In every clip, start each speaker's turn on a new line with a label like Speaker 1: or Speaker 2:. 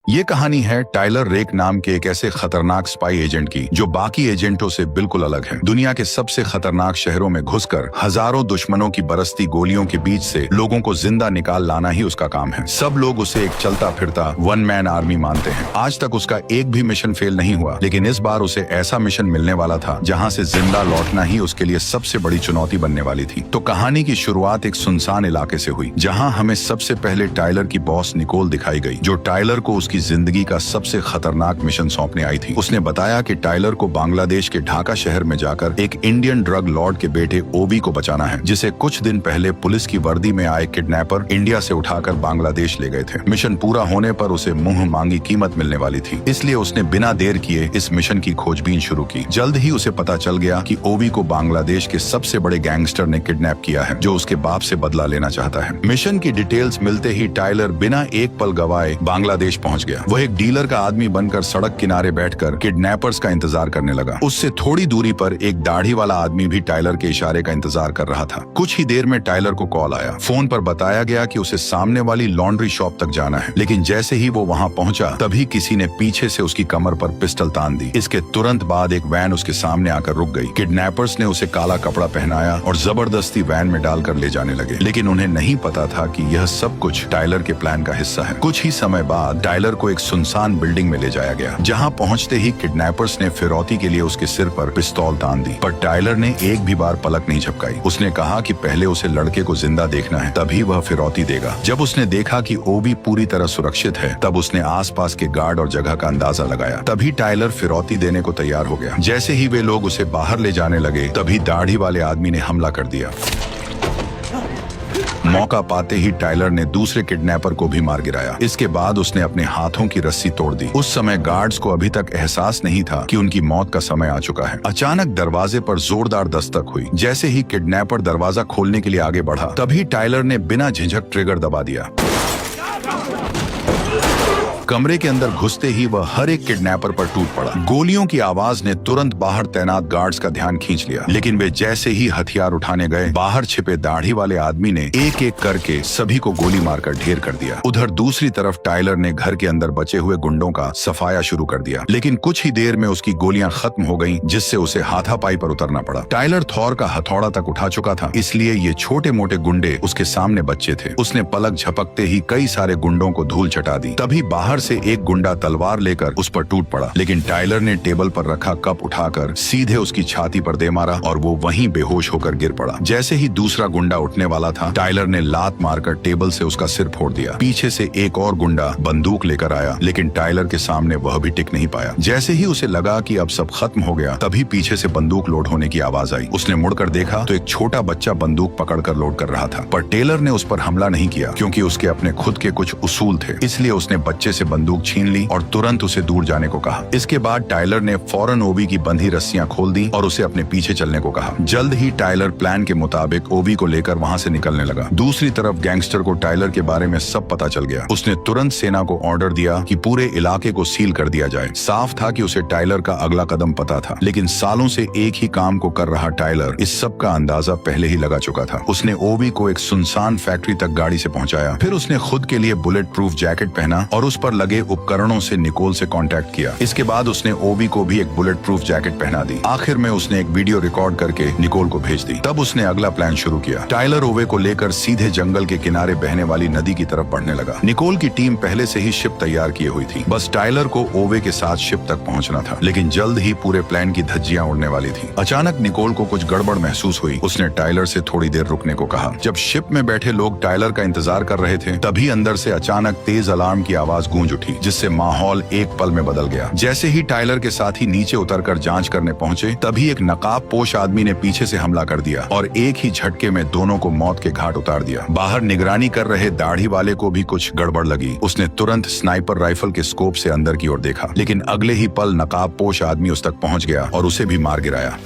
Speaker 1: ये कहानी है टाइलर रेक नाम के एक ऐसे खतरनाक स्पाई एजेंट की जो बाकी एजेंटों से बिल्कुल अलग है। दुनिया के सबसे खतरनाक शहरों में घुसकर हजारों दुश्मनों की बरसती गोलियों के बीच से लोगों को जिंदा निकाल लाना ही उसका काम है। सब लोग उसे एक चलता फिरता वन मैन आर्मी मानते हैं। आज तक उसका एक भी मिशन फेल नहीं हुआ, लेकिन इस बार उसे ऐसा मिशन मिलने वाला था जहाँ से जिंदा लौटना ही उसके लिए सबसे बड़ी चुनौती बनने वाली थी। तो कहानी की शुरुआत एक सुनसान इलाके से हुई, जहाँ हमें सबसे पहले टाइलर की बॉस निकोल दिखाई गई, जो टाइलर को उसकी जिंदगी का सबसे खतरनाक मिशन सौंपने आई थी। उसने बताया कि टाइलर को बांग्लादेश के ढाका शहर में जाकर एक इंडियन ड्रग लॉर्ड के बेटे ओबी को बचाना है, जिसे कुछ दिन पहले पुलिस की वर्दी में आए किडनैपर इंडिया से उठाकर बांग्लादेश ले गए थे। मिशन पूरा होने पर उसे मुंह मांगी कीमत मिलने वाली थी, इसलिए उसने बिना देर किए इस मिशन की खोजबीन शुरू की। जल्द ही उसे पता चल गया कि ओबी को बांग्लादेश के सबसे बड़े गैंगस्टर ने किडनैप किया है, जो उसके बाप से बदला लेना चाहता है। मिशन की डिटेल्स मिलते ही टाइलर बिना एक पल गवाए बांग्लादेश पहुंच गया। वह एक डीलर का आदमी बनकर सड़क किनारे बैठकर किडनैपर्स का इंतजार करने लगा। उससे थोड़ी दूरी पर एक दाढ़ी वाला आदमी भी टाइलर के इशारे का इंतजार कर रहा था। कुछ ही देर में टाइलर को कॉल आया। फोन पर बताया गया कि उसे सामने वाली लॉन्ड्री शॉप तक जाना है, लेकिन जैसे ही वो वहां पहुंचा तभी किसी ने पीछे से उसकी कमर पर पिस्टल तान दी। इसके तुरंत बाद एक वैन उसके सामने आकर रुक गई। किडनैपर्स ने उसे काला कपड़ा पहनाया और जबरदस्ती वैन में डालकर ले जाने लगे, लेकिन उन्हें नहीं पता था कि यह सब कुछ टाइलर के प्लान का हिस्सा है। कुछ ही समय बाद टाइलर को एक सुनसान बिल्डिंग में ले जाया गया, जहां पहुंचते ही किडनैपर्स ने फिरौती के लिए उसके सिर पर पिस्तौल तान दी, पर टाइलर ने एक भी बार पलक नहीं झपकाई। उसने कहा कि पहले उसे लड़के को जिंदा देखना है, तभी वह फिरौती देगा। जब उसने देखा कि ओबी पूरी तरह सुरक्षित है, तब उसने आसपास के गार्ड और जगह का अंदाजा लगाया। तभी टाइलर फिरौती देने को तैयार हो गया। जैसे ही वे लोग उसे बाहर ले जाने लगे, तभी दाढ़ी वाले आदमी ने हमला कर दिया। मौका पाते ही टाइलर ने दूसरे किडनैपर को भी मार गिराया। इसके बाद उसने अपने हाथों की रस्सी तोड़ दी। उस समय गार्ड्स को अभी तक एहसास नहीं था कि उनकी मौत का समय आ चुका है। अचानक दरवाजे पर जोरदार दस्तक हुई। जैसे ही किडनैपर दरवाजा खोलने के लिए आगे बढ़ा, तभी टाइलर ने बिना झिझक ट्रिगर दबा दिया। कमरे के अंदर घुसते ही वह हर एक किडनैपर पर टूट पड़ा। गोलियों की आवाज ने तुरंत बाहर तैनात गार्ड्स का ध्यान खींच लिया, लेकिन वे जैसे ही हथियार उठाने गए, बाहर छिपे दाढ़ी वाले आदमी ने एक एक करके सभी को गोली मारकर ढेर कर दिया। उधर दूसरी तरफ टाइलर ने घर के अंदर बचे हुए गुंडों का सफाया शुरू कर दिया, लेकिन कुछ ही देर में उसकी गोलियां खत्म हो गईं, जिससे उसे हाथापाई पर उतरना पड़ा। टाइलर थॉर का हथौड़ा तक उठा चुका था, इसलिए ये छोटे मोटे गुंडे उसके सामने बच्चे थे। उसने पलक झपकते ही कई सारे गुंडों को धूल चटा दी। तभी बाहर से एक गुंडा तलवार लेकर उस पर टूट पड़ा, लेकिन टाइलर ने टेबल पर रखा कप उठाकर सीधे उसकी छाती पर दे मारा और वो वहीं बेहोश होकर गिर पड़ा। जैसे ही दूसरा गुंडा उठने वाला था, टाइलर ने लात मारकर टेबल से उसका सिर फोड़ दिया। पीछे से एक और गुंडा बंदूक लेकर आया, लेकिन टाइलर के सामने वह भी टिक नहीं पाया। जैसे ही उसे लगा कि अब सब खत्म हो गया, तभी पीछे से बंदूक लोड होने की आवाज आई। उसने मुड़कर देखा तो एक छोटा बच्चा बंदूक पकड़कर लोड कर रहा था, पर टेलर ने उस पर हमला नहीं किया, क्योंकि उसके अपने खुद के कुछ उसूल थे। इसलिए उसने बच्चे से बंदूक छीन ली और तुरंत उसे दूर जाने को कहा। इसके बाद टाइलर ने फौरन ओबी की बंधी रस्सियां खोल दी और उसे अपने पीछे चलने को कहा। जल्द ही टाइलर प्लान के मुताबिक ओबी को लेकर वहां से निकलने लगा। दूसरी तरफ गैंगस्टर को टाइलर के बारे में सब पता चल गया। उसने तुरंत सेना को ऑर्डर दिया कि पूरे इलाके को सील कर दिया जाए। साफ था कि उसे टाइलर का अगला कदम पता था, लेकिन सालों से एक ही काम को कर रहा टाइलर इस सब का अंदाजा पहले ही लगा चुका था। उसने ओबी को एक सुनसान फैक्ट्री तक गाड़ी से पहुंचाया। फिर उसने खुद के लिए बुलेट प्रूफ जैकेट पहना और उस पर लगे उपकरणों से निकोल से कांटेक्ट किया। इसके बाद उसने ओबी को भी एक बुलेट प्रूफ जैकेट पहना दी। आखिर में उसने एक वीडियो रिकॉर्ड करके निकोल को भेज दी। तब उसने अगला प्लान शुरू किया। टाइलर ओबे को लेकर सीधे जंगल के किनारे बहने वाली नदी की तरफ बढ़ने लगा। निकोल की टीम पहले से ही शिप तैयार किए हुई थी, बस टाइलर को ओबे के साथ शिप तक पहुंचना था। लेकिन जल्द ही पूरे प्लान की धज्जियां उड़ने वाली थी। अचानक निकोल को कुछ गड़बड़ महसूस हुई। उसने टाइलर से थोड़ी देर रुकने को कहा। जब शिप में बैठे लोग टाइलर का इंतजार कर रहे थे, तभी अंदर से अचानक तेज अलार्म की आवाज गूंज उठी, जिससे माहौल एक पल में बदल गया। जैसे ही टाइलर के साथी नीचे उतरकर जांच करने पहुंचे, तभी एक नकाब पोश आदमी ने पीछे से हमला कर दिया और एक ही झटके में दोनों को मौत के घाट उतार दिया। बाहर निगरानी कर रहे दाढ़ी वाले को भी कुछ गड़बड़ लगी। उसने तुरंत स्नाइपर राइफल के स्कोप से अंदर की ओर देखा, लेकिन अगले ही पल नकाब पोश आदमी उस तक पहुंच गया और उसे भी मार गिराया।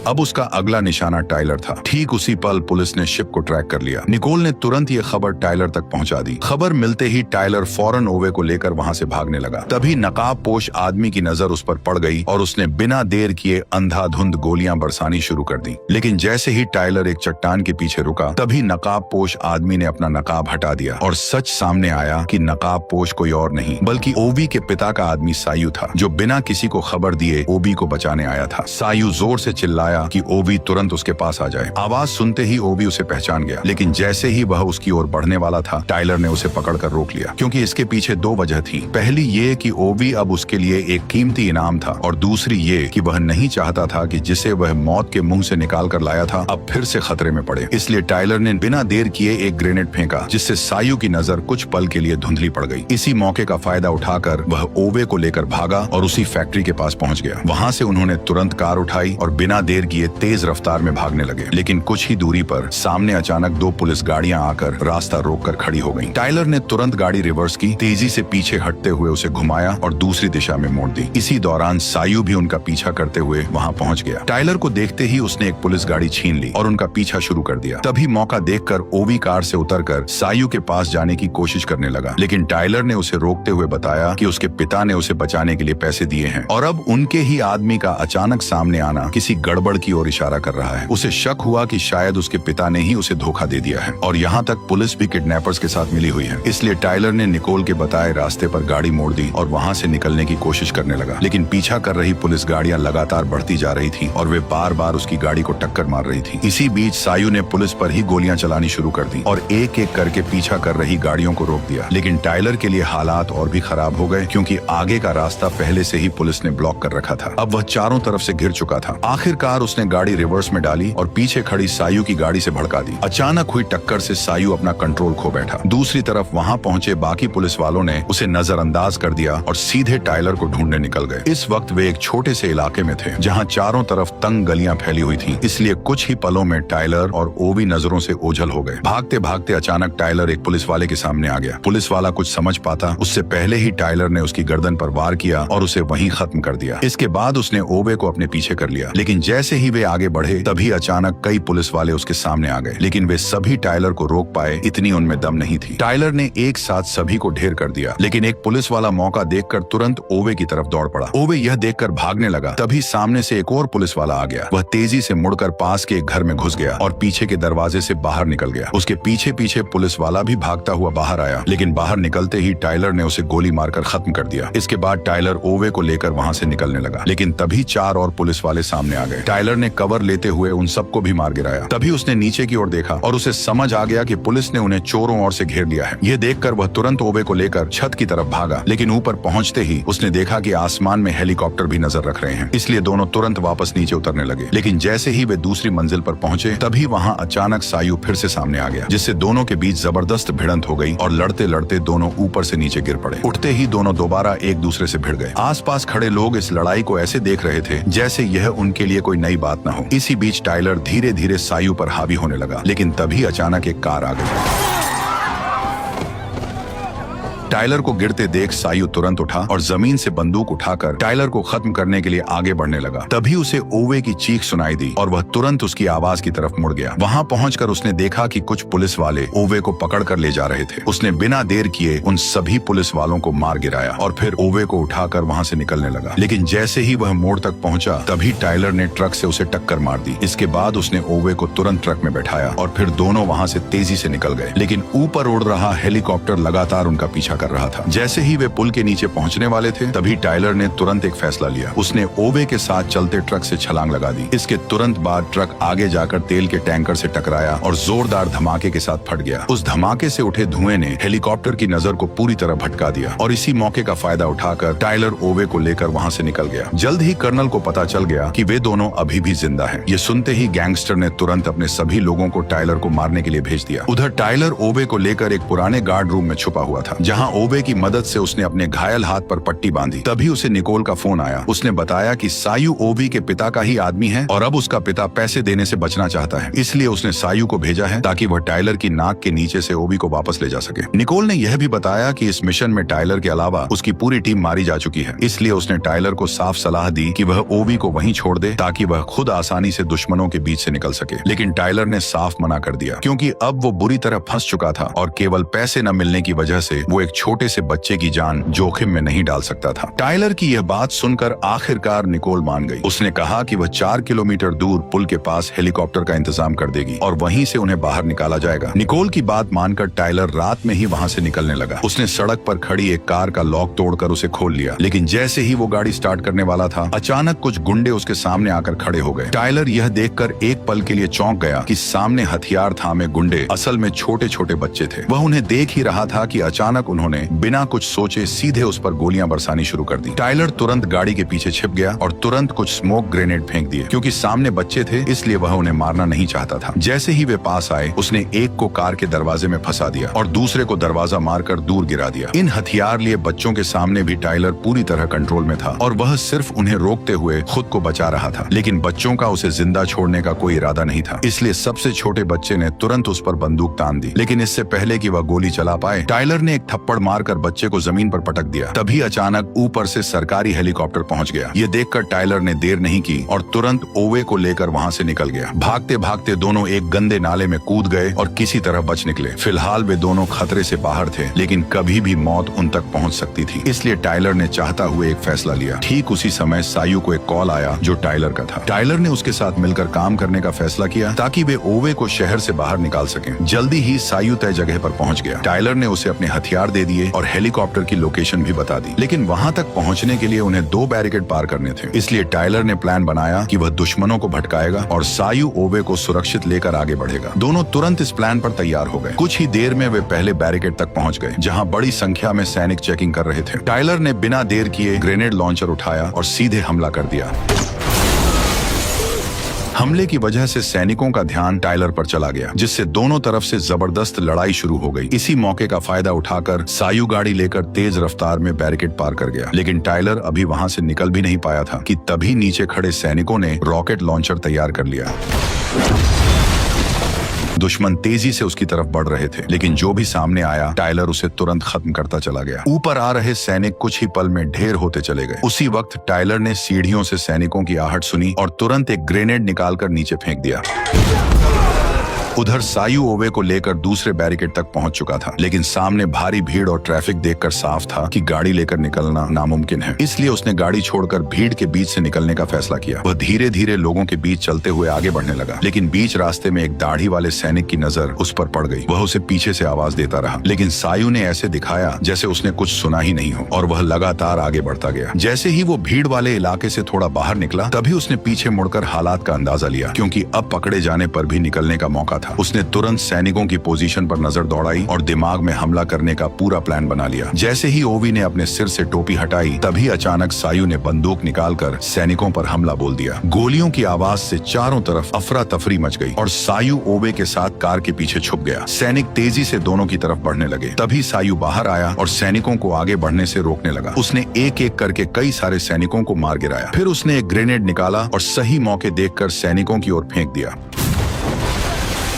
Speaker 1: अब उसका अगला निशाना टाइलर था। ठीक उसी पल पुलिस ने शिप को ट्रैक कर लिया। निकोल ने तुरंत ये खबर टाइलर तक पहुंचा दी। खबर मिलते ही टाइलर फौरन ओवे को लेकर वहां से भागने लगा। तभी नकाबपोश आदमी की नजर उस पर पड़ गई और उसने बिना देर किए अंधाधुंध गोलियां बरसानी शुरू कर दी। लेकिन जैसे ही टाइलर एक चट्टान के पीछे रुका, तभी नकाबपोश आदमी ने अपना नकाब हटा दिया और सच सामने आया कि नकाबपोश कोई और नहीं बल्कि ओवी के पिता का आदमी सायू था, जो बिना किसी को खबर दिए ओवी को बचाने आया था। सायू जोर से चिल्लाया कि ओवी तुरंत उसके पास आ जाए। आवाज सुनते ही ओवी उसे पहचान गया, लेकिन जैसे ही वह उसकी ओर बढ़ने वाला था, टाइलर ने उसे पकड़कर रोक लिया, क्योंकि इसके पीछे दो वजह थी। पहली ये कि ओवी अब उसके लिए एक कीमती इनाम था और दूसरी ये कि वह नहीं चाहता था कि जिसे वह मौत के मुंह से निकाल कर लाया था अब फिर से खतरे में पड़े। इसलिए टाइलर ने बिना देर किए एक ग्रेनेड फेंका, जिससे सायू की नजर कुछ पल के लिए धुंधली पड़ गई। इसी मौके का फायदा उठाकर वह ओवे को लेकर भागा और उसी फैक्ट्री के पास पहुंच गया। वहां से उन्होंने तुरंत कार उठाई और बिना देर किए तेज रफ्तार में भागने लगे। लेकिन कुछ ही दूरी पर सामने अचानक दो पुलिस गाड़ियां आकर रास्ता रोककर खड़ी हो गईं। टाइलर ने तुरंत गाड़ी रिवर्स की, तेजी से पीछे हटते हुए उसे घुमाया और दूसरी दिशा में मोड़ दी। इसी दौरान सायू भी उनका पीछा करते हुए वहां पहुंच गया। टाइलर को देखते ही उसने एक पुलिस गाड़ी छीन ली और उनका पीछा शुरू कर दिया। तभी मौका देखकर ओवी कार से उतरकर सायू के पास जाने की कोशिश करने लगा, लेकिन टाइलर ने उसे रोकते हुए बताया कि उसके पिता ने उसे बचाने के लिए पैसे दिए हैं और अब उनके ही आदमी का अचानक सामने आना किसी गड़बड़ की ओर इशारा कर रहा है। उसे शक हुआ कि शायद उसके पिता ने ही उसे धोखा दे दिया है और यहाँ तक पुलिस भी किडनैपर्स के साथ मिली हुई है। इसलिए टाइलर ने निकोल के बताए रास्ते पर गाड़ी मोड़ दी और वहाँ से निकलने की कोशिश करने लगा, लेकिन पीछा कर रही पुलिस गाड़ियां लगातार बढ़ती जा रही थी और वे बार बार उसकी गाड़ी को टक्कर मार रही थी। इसी बीच सायू ने पुलिस पर ही गोलियां चलानी शुरू कर दी और एक एक करके पीछा कर रही गाड़ियों को रोक दिया। लेकिन टाइलर के लिए हालात और भी खराब हो गए, क्योंकि आगे का रास्ता पहले से ही पुलिस ने ब्लॉक कर रखा था। अब वह चारों तरफ से घिर चुका था। आखिरकार उसने गाड़ी रिवर्स में डाली और पीछे खड़ी सायू की गाड़ी से भड़का दी। अचानक हुई टक्कर से सायू अपना कंट्रोल खो बैठा। दूसरी तरफ वहां पहुंचे बाकी पुलिस वालों ने उसे नजरअंदाज कर दिया और सीधे टाइलर को ढूंढने निकल गए। इस वक्त वे एक छोटे से इलाके में थे जहां चारों तरफ तंग गलियां फैली हुई थीं। इसलिए कुछ ही पलों में टाइलर और ओवी नजरों से ओझल हो गए। भागते भागते अचानक टाइलर एक पुलिस वाले के सामने आ गया। पुलिस वाला कुछ समझ पाता उससे पहले ही टाइलर ने उसकी गर्दन पर वार किया और उसे वहीं खत्म कर दिया। इसके बाद उसने ओवे को अपने पीछे कर लिया, लेकिन जैसे ही वे आगे बढ़े तभी अचानक कई पुलिस वाले उसके सामने आ गए, लेकिन वे सभी टाइलर को रोक पाए इतनी उनमें दम नहीं थी। टाइलर ने एक साथ सभी को ढेर कर दिया, लेकिन एक पुलिस वाला मौका देखकर तुरंत ओवे की तरफ दौड़ पड़ा। ओवे यह देखकर भागने लगा, तभी सामने से एक और पुलिस वाला आ गया। वह तेजी से मुड़कर पास के एक घर में घुस गया और पीछे के दरवाजे से बाहर निकल गया। उसके पीछे पीछे पुलिस वाला भी भागता हुआ बाहर आया, लेकिन बाहर निकलते ही टाइलर ने उसे गोली मारकर खत्म कर दिया। इसके बाद टाइलर ओवे को लेकर वहां से निकलने लगा, लेकिन तभी चार और पुलिस वाले सामने आ गए। टाइलर ने कवर लेते हुए उन सबको भी मार गिराया। तभी उसने नीचे की ओर देखा और उसे समझ आ गया कि पुलिस ने उन्हें चोरों ओर से घेर लिया है। यह देखकर वह तुरंत ओवे को लेकर छत की तरफ भागा, लेकिन ऊपर पहुंचते ही उसने देखा कि आसमान में हेलीकॉप्टर भी नजर रख रहे हैं। इसलिए दोनों तुरंत वापस नीचे उतरने लगे, लेकिन जैसे ही वे दूसरी मंजिल पर पहुंचे तभी वहां अचानक सायू फिर से सामने आ गया, जिससे दोनों के बीच जबरदस्त भिड़ंत हो गई और लड़ते लड़ते दोनों ऊपर से नीचे गिर पड़े। उठते ही दोनों दोबारा एक दूसरे से भिड़ गए। आसपास खड़े लोग इस लड़ाई को ऐसे देख रहे थे जैसे यह उनके लिए कोई नई बात न हो। इसी बीच टाइलर धीरे धीरे सायू पर हावी होने लगा, लेकिन तभी अचानक एक कार आ गई। टाइलर को गिरते देख सायू तुरंत उठा और जमीन से बंदूक उठाकर टाइलर को खत्म करने के लिए आगे बढ़ने लगा। तभी उसे ओवे की चीख सुनाई दी और वह तुरंत उसकी आवाज की तरफ मुड़ गया। वहां पहुंचकर उसने देखा कि कुछ पुलिस वाले ओवे को पकड़कर ले जा रहे थे। उसने बिना देर किए उन सभी पुलिस वालों को मार गिराया और फिर ओवे को उठाकर वहां से निकलने लगा, लेकिन जैसे ही वह मोड़ तक पहुंचा तभी टाइलर ने ट्रक से उसे टक्कर मार दी। इसके बाद उसने ओवे को तुरंत ट्रक में बैठाया और फिर दोनों वहां से तेजी से निकल गए, लेकिन ऊपर उड़ रहा हेलीकॉप्टर लगातार उनका पीछा कर रहा था। जैसे ही वे पुल के नीचे पहुंचने वाले थे तभी टाइलर ने तुरंत एक फैसला लिया। उसने ओवे के साथ चलते ट्रक से छलांग लगा दी। इसके तुरंत बाद ट्रक आगे जाकर तेल के टैंकर से टकराया और जोरदार धमाके के साथ फट गया। उस धमाके से उठे धुएं ने हेलीकॉप्टर की नजर को पूरी तरह भटका दिया और इसी मौके का फायदा उठाकर टाइलर ओवे को लेकर वहां से निकल गया। जल्द ही कर्नल को पता चल गया कि वे दोनों अभी भी जिंदा हैं। ये सुनते ही गैंगस्टर ने तुरंत अपने सभी लोगों को टाइलर को मारने के लिए भेज दिया। उधर टाइलर ओवे को लेकर एक पुराने गार्ड रूम में छुपा हुआ था, जहां ओवे की मदद से उसने अपने घायल हाथ पर पट्टी बांधी। तभी उसे निकोल का फोन आया। उसने बताया कि सायू ओवी के पिता का ही आदमी है और अब उसका पिता पैसे देने से बचना चाहता है, इसलिए उसने सायू को भेजा है ताकि वह टाइलर की नाक के नीचे से ओवी को वापस ले जा सके। निकोल ने यह भी बताया कि इस मिशन में टाइलर के अलावा उसकी पूरी टीम मारी जा चुकी है, इसलिए उसने टाइलर को साफ सलाह दी कि वह ओवी को वहीं छोड़ दे ताकि वह खुद आसानी से दुश्मनों के बीच से निकल सके। लेकिन टाइलर ने साफ मना कर दिया क्योंकि अब वो बुरी तरह फंस चुका था और केवल पैसे न मिलने की वजह से वो एक छोटे से बच्चे की जान जोखिम में नहीं डाल सकता था। टाइलर की यह बात सुनकर आखिरकार निकोल मान गई। उसने कहा कि वह 4 किलोमीटर दूर पुल के पास हेलीकॉप्टर का इंतजाम कर देगी और वहीं से उन्हें बाहर निकाला जाएगा। निकोल की बात मानकर टाइलर रात में ही वहां से निकलने लगा। उसने सड़क पर खड़ी एक कार का लॉक तोड़कर उसे खोल लिया, लेकिन जैसे ही वो गाड़ी स्टार्ट करने वाला था, अचानक कुछ गुंडे उसके सामने आकर खड़े हो गए। टाइलर यह देखकर एक पल के लिए चौंक गया कि सामने हथियार थामे गुंडे असल में छोटे छोटे बच्चे थे। वह उन्हें देख ही रहा था कि अचानक उन्होंने बिना कुछ सोचे सीधे उस पर गोलियां बरसानी शुरू कर दी। टाइलर तुरंत गाड़ी के पीछे छिप गया और तुरंत कुछ स्मोक ग्रेनेड फेंक दिए। क्योंकि सामने बच्चे थे इसलिए वह उन्हें मारना नहीं चाहता था। जैसे ही वे पास आए, उसने एक को कार के दरवाजे में फंसा दिया और दूसरे को दरवाजा मारकर दूर गिरा दिया। इन हथियार लिए बच्चों के सामने भी टाइलर पूरी तरह कंट्रोल में था और वह सिर्फ उन्हें रोकते हुए खुद को बचा रहा था। लेकिन बच्चों का उसे जिंदा छोड़ने का कोई इरादा नहीं था, इसलिए सबसे छोटे बच्चे ने तुरंत उस पर बंदूक तान दी। लेकिन इससे पहले कि वह गोली चला पाए, टाइलर ने एक थप्पड़ मारकर बच्चे को जमीन पर पटक दिया। तभी अचानक ऊपर से सरकारी हेलीकॉप्टर पहुंच गया। ये देखकर टाइलर ने देर नहीं की और तुरंत ओवे को लेकर वहां से निकल गया। भागते भागते दोनों एक गंदे नाले में कूद गए और किसी तरह बच निकले। फिलहाल वे दोनों खतरे से बाहर थे, लेकिन कभी भी मौत उन तक पहुंच सकती थी, इसलिए टाइलर ने चाहता हुए एक फैसला लिया। ठीक उसी समय सायू को एक कॉल आया जो टाइलर का था। टाइलर ने उसके साथ मिलकर काम करने का फैसला किया ताकि वे ओवे को शहर से बाहर निकाल सकें। जल्दी ही सायू तय जगह पर पहुंच गया। टाइलर ने उसे अपने हथियार दे दिए और हेलीकॉप्टर की लोकेशन भी बता दी। लेकिन वहां तक पहुंचने के लिए उन्हें 2 बैरिकेड पार करने थे, इसलिए टाइलर ने प्लान बनाया कि वह दुश्मनों को भटकाएगा और सायू ओवे को सुरक्षित लेकर आगे बढ़ेगा। दोनों तुरंत इस प्लान पर तैयार हो गए। कुछ ही देर में वे पहले बैरिकेड तक पहुंच गए, जहां बड़ी संख्या में सैनिक चेकिंग कर रहे थे। टाइलर ने बिना देर किए ग्रेनेड लॉन्चर उठाया और सीधे हमला कर दिया। हमले की वजह से सैनिकों का ध्यान टाइलर पर चला गया, जिससे दोनों तरफ से जबरदस्त लड़ाई शुरू हो गई। इसी मौके का फायदा उठाकर सायू गाड़ी लेकर तेज रफ्तार में बैरिकेड पार कर गया। लेकिन टाइलर अभी वहां से निकल भी नहीं पाया था कि तभी नीचे खड़े सैनिकों ने रॉकेट लॉन्चर तैयार कर लिया। दुश्मन तेजी से उसकी तरफ बढ़ रहे थे, लेकिन जो भी सामने आया टाइलर उसे तुरंत खत्म करता चला गया। ऊपर आ रहे सैनिक कुछ ही पल में ढेर होते चले गए। उसी वक्त टाइलर ने सीढ़ियों से सैनिकों की आहट सुनी और तुरंत एक ग्रेनेड निकालकर नीचे फेंक दिया। उधर सायू ओवे को लेकर दूसरे बैरिकेड तक पहुंच चुका था, लेकिन सामने भारी भीड़ और ट्रैफिक देखकर साफ था कि गाड़ी लेकर निकलना नामुमकिन है। इसलिए उसने गाड़ी छोड़कर भीड़ के बीच से निकलने का फैसला किया। वह धीरे धीरे लोगों के बीच चलते हुए आगे बढ़ने लगा, लेकिन बीच रास्ते में एक दाढ़ी वाले सैनिक की नजर उस पर पड़ गई। वह उसे पीछे से आवाज देता रहा, लेकिन सायू ने ऐसे दिखाया जैसे उसने कुछ सुना ही नहीं हो और वह लगातार आगे बढ़ता गया। जैसे ही वो भीड़ वाले इलाके से थोड़ा बाहर निकला, तभी उसने पीछे मुड़कर हालात का अंदाजा लिया, क्योंकि अब पकड़े जाने पर भी निकलने का मौका था। उसने तुरंत सैनिकों की पोजीशन पर नजर दौड़ाई और दिमाग में हमला करने का पूरा प्लान बना लिया। जैसे ही ओवी ने अपने सिर से टोपी हटाई, तभी अचानक सायू ने बंदूक निकालकर सैनिकों पर हमला बोल दिया। गोलियों की आवाज से चारों तरफ अफरा तफरी मच गई और सायू ओवे के साथ कार के पीछे छुप गया। सैनिक तेजी से दोनों की तरफ बढ़ने लगे। तभी सायू बाहर आया और सैनिकों को आगे बढ़ने से रोकने लगा। उसने एक एक करके कई सारे सैनिकों को मार गिराया। फिर उसने एक ग्रेनेड निकाला और सही मौके देखकर सैनिकों की ओर फेंक दिया।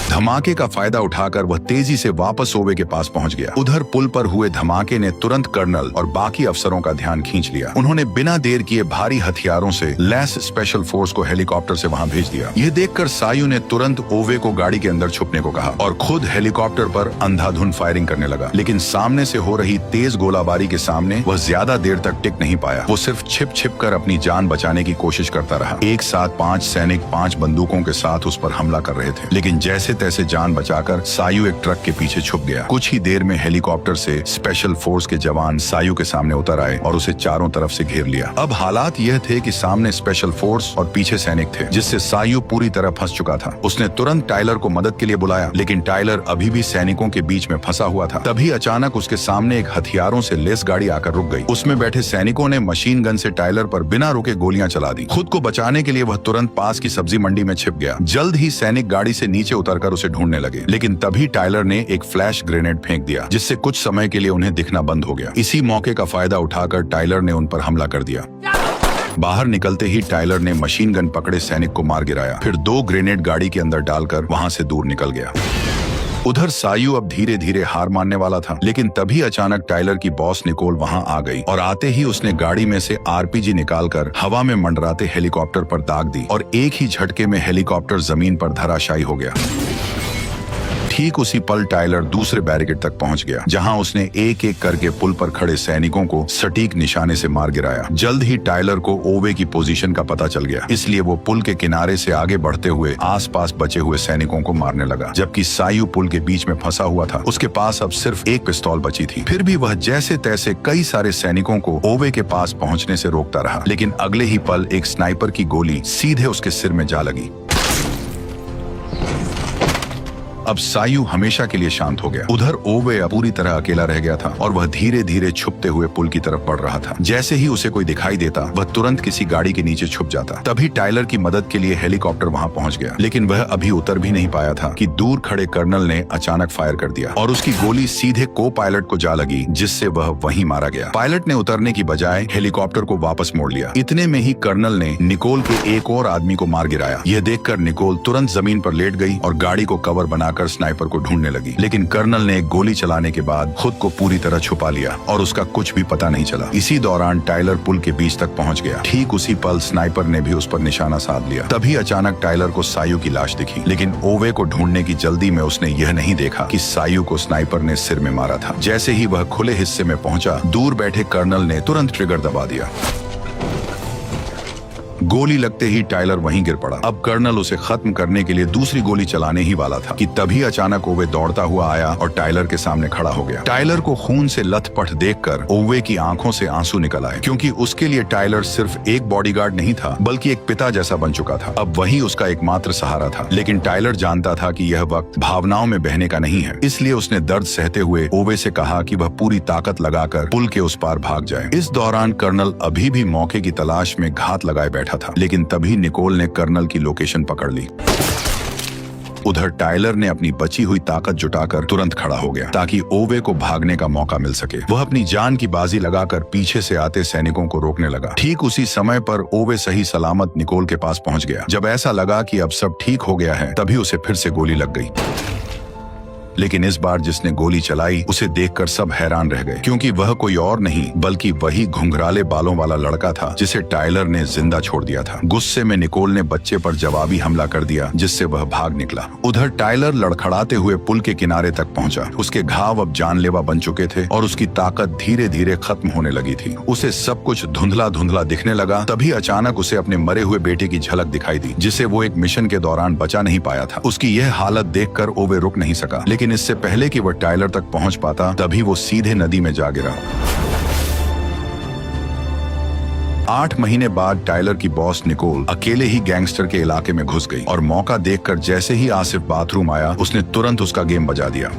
Speaker 1: धमाके का फायदा उठाकर वह तेजी से वापस ओवे के पास पहुंच गया। उधर पुल पर हुए धमाके ने तुरंत कर्नल और बाकी अफसरों का ध्यान खींच लिया। उन्होंने बिना देर किए भारी हथियारों से लैस स्पेशल फोर्स को हेलीकॉप्टर से वहां भेज दिया। यह देखकर सायू ने तुरंत ओवे को गाड़ी के अंदर छुपने को कहा और खुद हेलीकॉप्टर पर अंधाधुंध फायरिंग करने लगा। लेकिन सामने से हो रही तेज गोलाबारी के सामने वह ज्यादा देर तक टिक नहीं पाया। वो सिर्फ छिप कर अपनी जान बचाने की कोशिश करता रहा। एक साथ 5 सैनिक 5 बंदूकों के साथ उस पर हमला कर रहे थे, लेकिन जैसे तैसे जान बचाकर सायू एक ट्रक के पीछे छुप गया। कुछ ही देर में हेलीकॉप्टर से स्पेशल फोर्स के जवान सायू के सामने उतर आए और उसे चारों तरफ से घेर लिया। अब हालात यह थे कि सामने स्पेशल फोर्स और पीछे सैनिक थे, जिससे सायू पूरी तरह फंस चुका था। उसने तुरंत टाइलर को मदद के लिए बुलाया, लेकिन टाइलर अभी भी सैनिकों के बीच में फंसा हुआ था। तभी अचानक उसके सामने एक हथियारों से लेस गाड़ी आकर रुक गई। उसमें बैठे सैनिकों ने मशीन गन से टाइलर पर बिना रुके गोलियां चला दी। खुद को बचाने के लिए वह तुरंत पास की सब्जी मंडी में छिप गया। जल्द ही सैनिक गाड़ी से नीचे उतरकर उठाकर उसे ढूंढने लगे, लेकिन तभी टाइलर ने एक फ्लैश ग्रेनेड फेंक दिया, जिससे कुछ समय के लिए उन्हें दिखना बंद हो गया। इसी मौके का फायदा उठाकर टाइलर ने उन पर हमला कर दिया। बाहर निकलते ही टाइलर ने मशीन गन पकड़े सैनिक को मार गिराया, फिर 2 ग्रेनेड गाड़ी के अंदर डालकर वहां से दूर निकल गया। उधर सायू अब धीरे धीरे हार मानने वाला था, लेकिन तभी अचानक टाइलर की बॉस निकोल वहां आ गई और आते ही उसने गाड़ी में से आरपीजी निकालकर हवा में मंडराते हेलीकॉप्टर पर दाग दी और एक ही झटके में हेलीकॉप्टर जमीन पर धराशायी हो गया। ठीक उसी पल टाइलर दूसरे बैरिकेड तक पहुंच गया, जहां उसने एक एक करके पुल पर खड़े सैनिकों को सटीक निशाने से मार गिराया। जल्द ही टाइलर को ओवे की पोजीशन का पता चल गया, इसलिए वो पुल के किनारे से आगे बढ़ते हुए आसपास बचे हुए सैनिकों को मारने लगा, जबकि सायू पुल के बीच में फंसा हुआ था। उसके पास अब सिर्फ एक पिस्तौल बची थी। फिर भी वह जैसे तैसे कई सारे सैनिकों को ओवे के पास पहुंचने से रोकता रहा, लेकिन अगले ही पल एक स्नाइपर की गोली सीधे उसके सिर में जा लगी। अब सायू हमेशा के लिए शांत हो गया। उधर ओवे पूरी तरह अकेला रह गया था और वह धीरे धीरे छुपते हुए पुल की तरफ बढ़ रहा था। जैसे ही उसे कोई दिखाई देता, वह तुरंत किसी गाड़ी के नीचे छुप जाता। तभी टाइलर की मदद के लिए हेलीकॉप्टर वहां पहुंच गया, लेकिन वह अभी उतर भी नहीं पाया था कि दूर खड़े कर्नल ने अचानक फायर कर दिया और उसकी गोली सीधे को पायलट को जा लगी, जिससे वह वहीं मारा गया। पायलट ने उतरने की बजाय हेलीकॉप्टर को वापस मोड़ लिया। इतने में ही कर्नल ने निकोल के एक और आदमी को मार गिराया। यह देखकर निकोल तुरंत जमीन पर लेट गई और गाड़ी को कवर बनाकर स्नाइपर को ढूंढने लगी, लेकिन कर्नल ने एक गोली चलाने के बाद खुद को पूरी तरह छुपा लिया और उसका कुछ भी पता नहीं चला। इसी दौरान टाइलर पुल के बीच तक पहुंच गया। ठीक उसी पल स्नाइपर ने भी उस पर निशाना साध लिया। तभी अचानक टाइलर को सायू की लाश दिखी, लेकिन ओवे को ढूंढने की जल्दी में उसने यह नहीं देखा कि सायू को स्नाइपर ने सिर में मारा था। जैसे ही वह खुले हिस्से में पहुंचा, दूर बैठे कर्नल ने तुरंत ट्रिगर दबा दिया। गोली लगते ही टाइलर वहीं गिर पड़ा। अब कर्नल उसे खत्म करने के लिए दूसरी गोली चलाने ही वाला था कि तभी अचानक ओवे दौड़ता हुआ आया और टाइलर के सामने खड़ा हो गया। टाइलर को खून से लथपथ देखकर ओवे की आंखों से आंसू निकल आए, क्योंकि उसके लिए टाइलर सिर्फ एक बॉडीगार्ड नहीं था, बल्कि एक पिता जैसा बन चुका था। अब वही उसका एकमात्र सहारा था। लेकिन टाइलर जानता था कि यह वक्त भावनाओं में बहने का नहीं है, इसलिए उसने दर्द सहते हुए ओवे से कहा कि वह पूरी ताकत लगाकर पुल के उस पार भाग जाए। इस दौरान कर्नल अभी भी मौके की तलाश में घात लगाए बैठा था, लेकिन तभी निकोल ने कर्नल की लोकेशन पकड़ ली। उधर टाइलर ने अपनी बची हुई ताकत जुटाकर तुरंत खड़ा हो गया, ताकि ओवे को भागने का मौका मिल सके। वह अपनी जान की बाजी लगाकर पीछे से आते सैनिकों को रोकने लगा। ठीक उसी समय पर ओवे सही सलामत निकोल के पास पहुंच गया। जब ऐसा लगा कि अब सब ठीक हो गया है, तभी उसे फिर से गोली लग गई। लेकिन इस बार जिसने गोली चलाई उसे देखकर सब हैरान रह गए, क्योंकि वह कोई और नहीं बल्कि वही घुंघराले बालों वाला लड़का था जिसे टाइलर ने जिंदा छोड़ दिया था। गुस्से में निकोल ने बच्चे पर जवाबी हमला कर दिया, जिससे वह भाग निकला। उधर टाइलर लड़खड़ाते हुए पुल के किनारे तक पहुंचा। उसके घाव अब जानलेवा बन चुके थे और उसकी ताकत धीरे धीरे खत्म होने लगी थी। उसे सब कुछ धुंधला धुंधला दिखने लगा। तभी अचानक उसे अपने मरे हुए बेटे की झलक दिखाई दी, जिसे वो एक मिशन के दौरान बचा नहीं पाया था। उसकी यह हालत देखकर ओवे रुक नहीं सका, लेकिन इससे पहले कि वह टाइलर तक पहुंच पाता, तभी वो सीधे नदी में जा गिरा। 8 महीने बाद टाइलर की बॉस निकोल अकेले ही गैंगस्टर के इलाके में घुस गई और मौका देखकर जैसे ही आसिफ बाथरूम आया, उसने तुरंत उसका गेम बजा दिया।